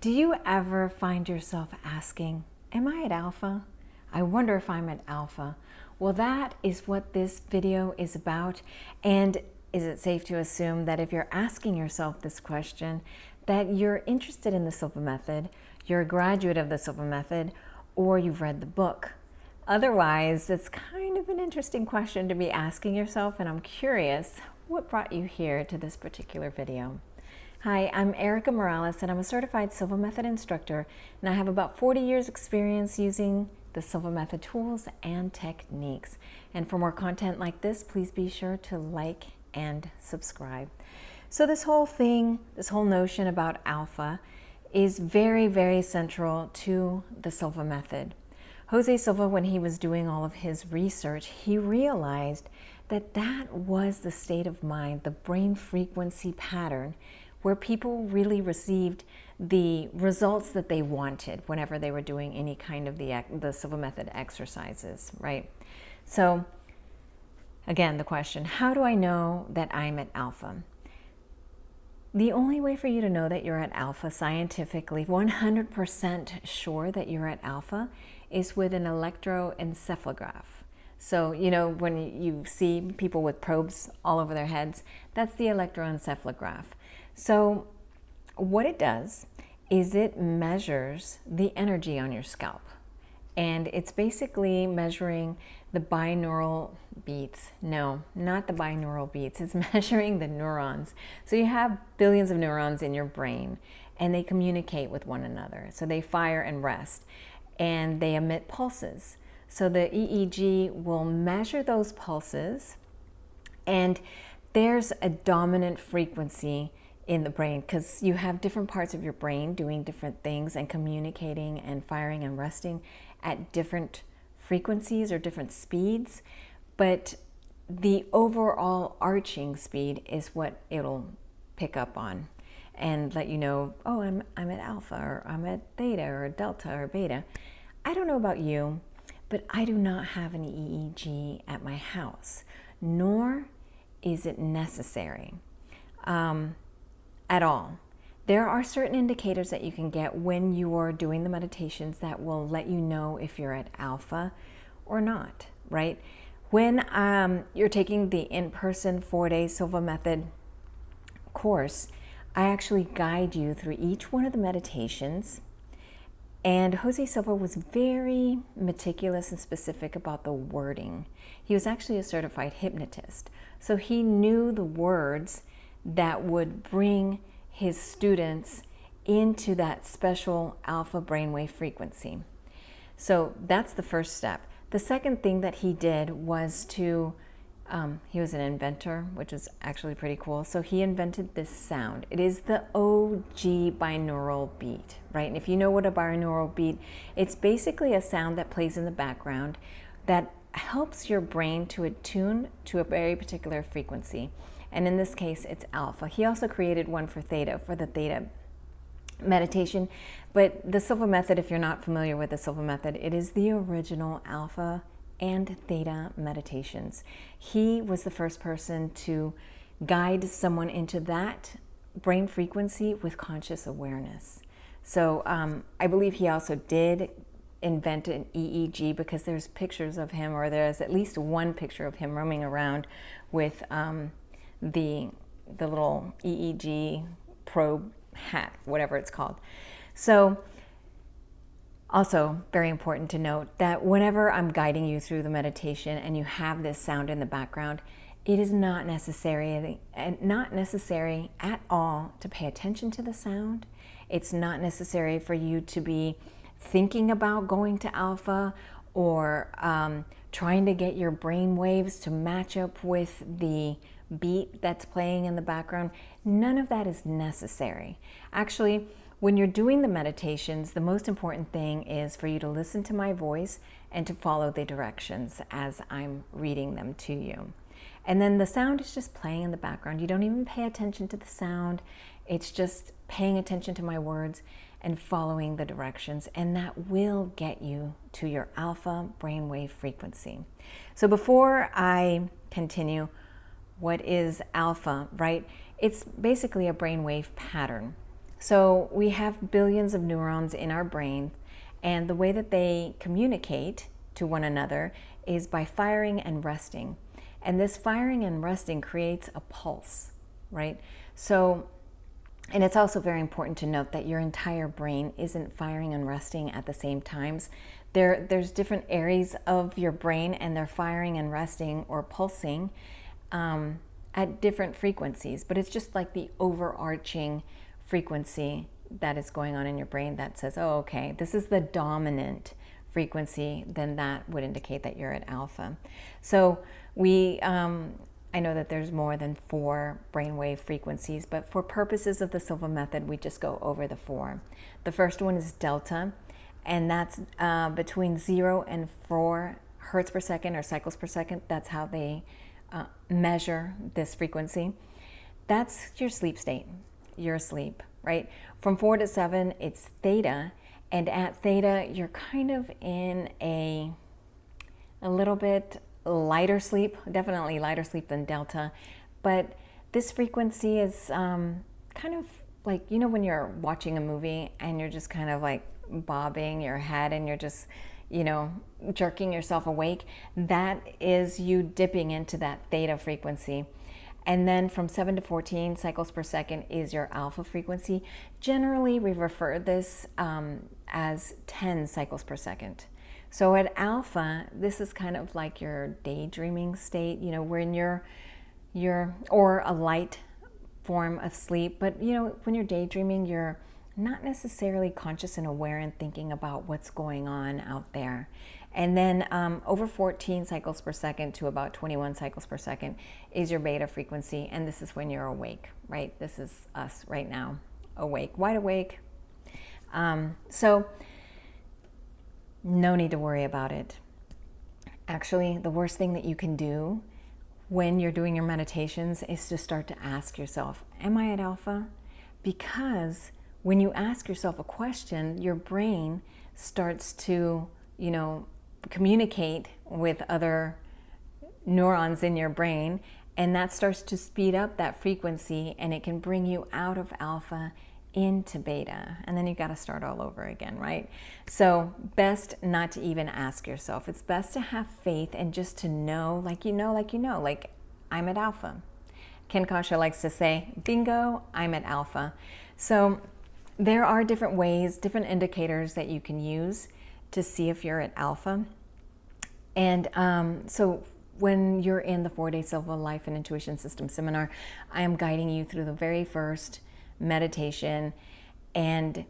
Do you ever find yourself asking, am I at alpha? I wonder if I'm at alpha. Well, that is what this video is about. And is it safe to assume that if you're asking yourself this question, that you're interested in the Silva Method, you're a graduate of the Silva Method, or you've read the book? Otherwise, it's kind of an interesting question to be asking yourself, and I'm curious what brought you here to this particular video. Hi, I'm Erica Morales, and I'm a certified Silva Method instructor, and I have about 40 years experience using the Silva Method tools and techniques. And for more content like this, please be sure to like and subscribe. So this whole notion about alpha is very, very central to the Silva Method. José Silva, when he was doing all of his research, he realized that that was the state of mind, the brain frequency pattern, where people really received the results that they wanted whenever they were doing any kind of the Silva Method exercises, right? So again, the question, how do I know that I'm at alpha? The only way for you to know that you're at alpha scientifically, 100% sure that you're at alpha, is with an electroencephalograph. So, you know, when you see people with probes all over their heads, that's the electroencephalograph. So what it does is it measures the energy on your scalp. And it's basically measuring the binaural beats. No, not the binaural beats. It's measuring the neurons. So you have billions of neurons in your brain, and they communicate with one another. So they fire and rest, and they emit pulses. So the EEG will measure those pulses, and there's a dominant frequency in the brain because you have different parts of your brain doing different things and communicating and firing and resting at different frequencies or different speeds, but the overall arching speed is what it'll pick up on and let you know, oh, I'm at alpha, or I'm at theta or delta or beta. I don't know about you, but I do not have an EEG at my house, nor is it necessary at all. There are certain indicators that you can get when you are doing the meditations that will let you know if you're at alpha or not, right? When you're taking the in-person 4-day Silva Method course, I actually guide you through each one of the meditations. And José Silva was very meticulous and specific about the wording. He was actually a certified hypnotist. So he knew the words that would bring his students into that special alpha brainwave frequency. So that's the first step. The second thing that he did was to, he was an inventor, which is actually pretty cool. So he invented this sound. It is the OG binaural beat, right? And if you know what a binaural beat, it's basically a sound that plays in the background that helps your brain to attune to a very particular frequency. And in this case, it's alpha. He also created one for theta, for the theta meditation. But the Silva Method, if you're not familiar with the Silva Method, it is the original alpha and theta meditations. He was the first person to guide someone into that brain frequency with conscious awareness. So I believe he also did invent an EEG because there's pictures of him, or there's at least one picture of him roaming around with the little EEG probe hat, whatever it's called. So also very important to note that whenever I'm guiding you through the meditation and you have this sound in the background, it is not necessary at all to pay attention to the sound. It's not necessary for you to be thinking about going to alpha or trying to get your brain waves to match up with the beat that's playing in the background. None of that is necessary. Actually, when you're doing the meditations, the most important thing is for you to listen to my voice and to follow the directions as I'm reading them to you. And then the sound is just playing in the background. You don't even pay attention to the sound. It's just paying attention to my words and following the directions, and that will get you to your alpha brainwave frequency. So before I continue, what is alpha, right? It's basically a brainwave pattern. So we have billions of neurons in our brain, and the way that they communicate to one another is by firing and resting. And this firing and resting creates a pulse, right? So, and it's also very important to note that your entire brain isn't firing and resting at the same times. There's different areas of your brain, and they're firing and resting or pulsing at different frequencies, but it's just like the overarching frequency that is going on in your brain that says, oh, okay, this is the dominant frequency, then that would indicate that you're at alpha. So I know that there's more than 4 brainwave frequencies, but for purposes of the Silva method, we just go over the 4. The first one is delta, and that's between 0 and 4 hertz per second or cycles per second. That's how they measure this frequency. That's your sleep state. You're asleep, right? From 4 to 7, it's theta, and at theta, you're kind of in a little bit lighter sleep, definitely lighter sleep than delta, but this frequency is kind of like, you know, when you're watching a movie and you're just kind of like bobbing your head and you're just, you know, jerking yourself awake, that is you dipping into that theta frequency. And then from 7 to 14 cycles per second is your alpha frequency. Generally, we refer this as 10 cycles per second. So at alpha, this is kind of like your daydreaming state, you know, when you're or a light form of sleep. But, you know, when you're daydreaming, you're not necessarily conscious and aware and thinking about what's going on out there. And then over 14 cycles per second to about 21 cycles per second is your beta frequency. And this is when you're awake, right? This is us right now, awake, wide awake. So no need to worry about it. Actually, the worst thing that you can do when you're doing your meditations is to start to ask yourself, am I at alpha? Because when you ask yourself a question, your brain starts to, you know, communicate with other neurons in your brain, and that starts to speed up that frequency, and it can bring you out of alpha into beta, and then you got to start all over again, right? So best not to even ask yourself. It's best to have faith and just to know, like I'm at alpha. Ken Kasha likes to say, bingo, I'm at alpha. So there are different ways, different indicators that you can use to see if you're at alpha. And so when you're in the 4-day Silva Life and Intuition System seminar, I am guiding you through the very first meditation, and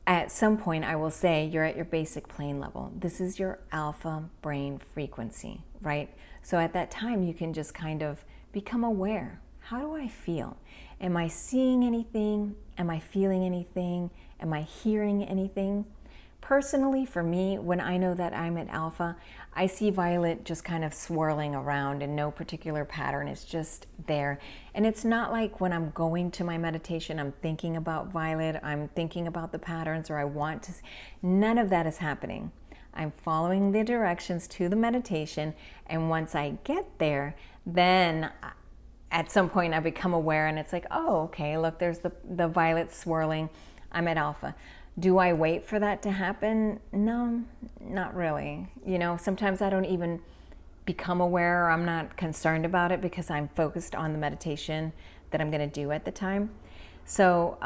at some point I will say you're at your basic plane level. This is your alpha brain frequency, right? So at that time you can just kind of become aware. How do I feel? Am I seeing anything? Am I feeling anything? Am I hearing anything? Personally, for me, when I know that I'm at alpha, I see violet just kind of swirling around and no particular pattern is just there. And it's not like when I'm going to my meditation, I'm thinking about violet, I'm thinking about the patterns, or I want to. None of that is happening. I'm following the directions to the meditation, and once I get there, then at some point I become aware, and it's like, oh, okay, look, there's the violet swirling. I'm at alpha. Do I wait for that to happen? No, not really. You know, sometimes I don't even become aware, or I'm not concerned about it because I'm focused on the meditation that I'm going to do at the time. So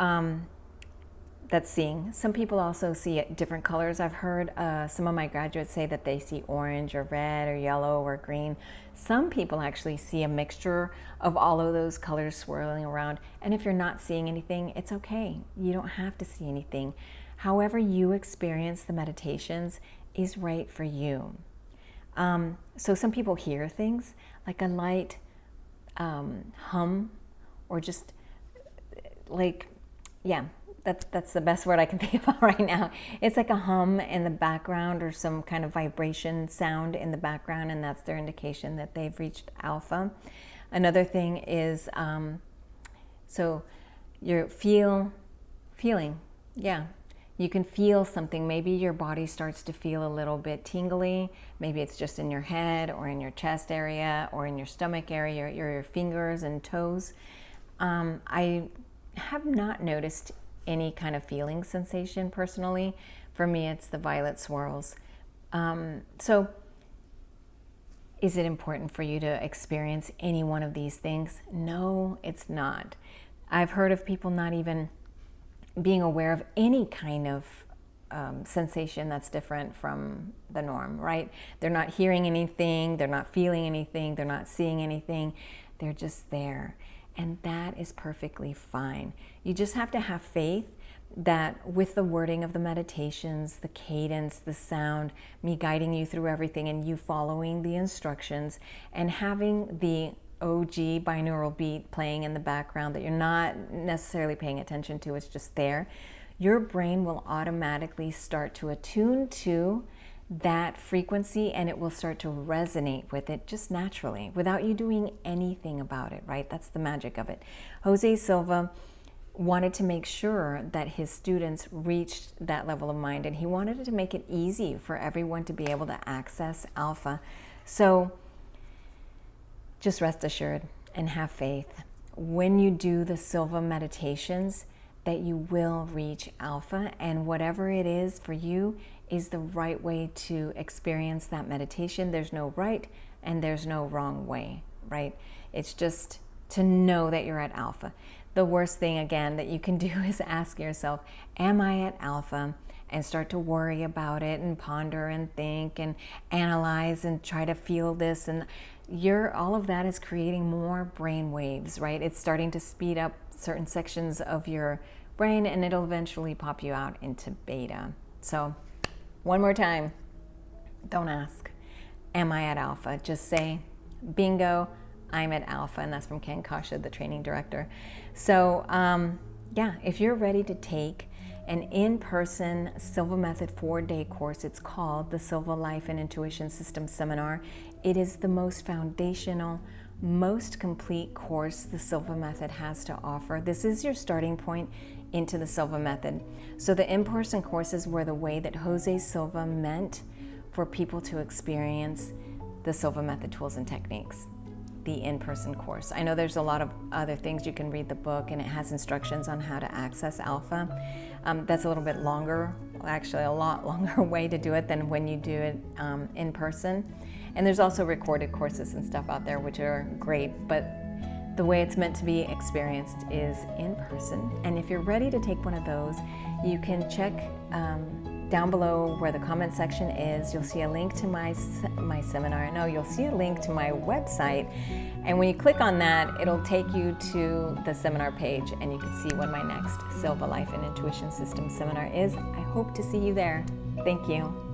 that's seeing. Some people also see different colors. I've heard some of my graduates say that they see orange or red or yellow or green. Some people actually see a mixture of all of those colors swirling around. And if you're not seeing anything, it's okay. You don't have to see anything. However you experience the meditations is right for you. So some people hear things like a light hum, or just like, yeah, that's the best word I can think about right now. It's like a hum in the background or some kind of vibration sound in the background, and that's their indication that they've reached alpha. Another thing is, so you're feeling, yeah. You can feel something. Maybe your body starts to feel a little bit tingly. Maybe it's just in your head or in your chest area or in your stomach area, your fingers and toes. I have not noticed any kind of feeling sensation personally. For me, it's the violet swirls. So is it important for you to experience any one of these things? No, it's not. I've heard of people not even being aware of any kind of sensation that's different from the norm, right? They're not hearing anything, they're not feeling anything, they're not seeing anything, they're just there. And that is perfectly fine. You just have to have faith that with the wording of the meditations, the cadence, the sound, me guiding you through everything and you following the instructions and having the OG binaural beat playing in the background that you're not necessarily paying attention to, it's just there, your brain will automatically start to attune to that frequency and it will start to resonate with it just naturally without you doing anything about it, right? That's the magic of it. José Silva wanted to make sure that his students reached that level of mind, and he wanted to make it easy for everyone to be able to access alpha. So just rest assured and have faith when you do the Silva meditations that you will reach alpha, and whatever it is for you is the right way to experience that meditation. There's no right and there's no wrong way, right? It's just to know that you're at alpha. The worst thing, again, that you can do is ask yourself, am I at alpha? And start to worry about it and ponder and think and analyze and try to feel this. And all of that is creating more brain waves, right? It's starting to speed up certain sections of your brain and it'll eventually pop you out into beta. So one more time, don't ask, am I at alpha? Just say, bingo, I'm at alpha. And that's from Ken Kasha, the training director. So yeah, if you're ready to take an in-person Silva Method 4-day course, it's called the Silva Life and Intuition System Seminar. It is the most foundational, most complete course the Silva Method has to offer. This is your starting point into the Silva Method. So the in-person courses were the way that José Silva meant for people to experience the Silva Method tools and techniques. The in-person course. I know there's a lot of other things. You can read the book and it has instructions on how to access alpha. That's a little bit longer, actually a lot longer way to do it than when you do it in person. And there's also recorded courses and stuff out there which are great, but the way it's meant to be experienced is in person. And if you're ready to take one of those, you can check down below where the comment section is. You'll see a link to my seminar. No, you'll see a link to my website. And when you click on that, it'll take you to the seminar page and you can see when my next Silva Life and Intuition System seminar is. I hope to see you there. Thank you.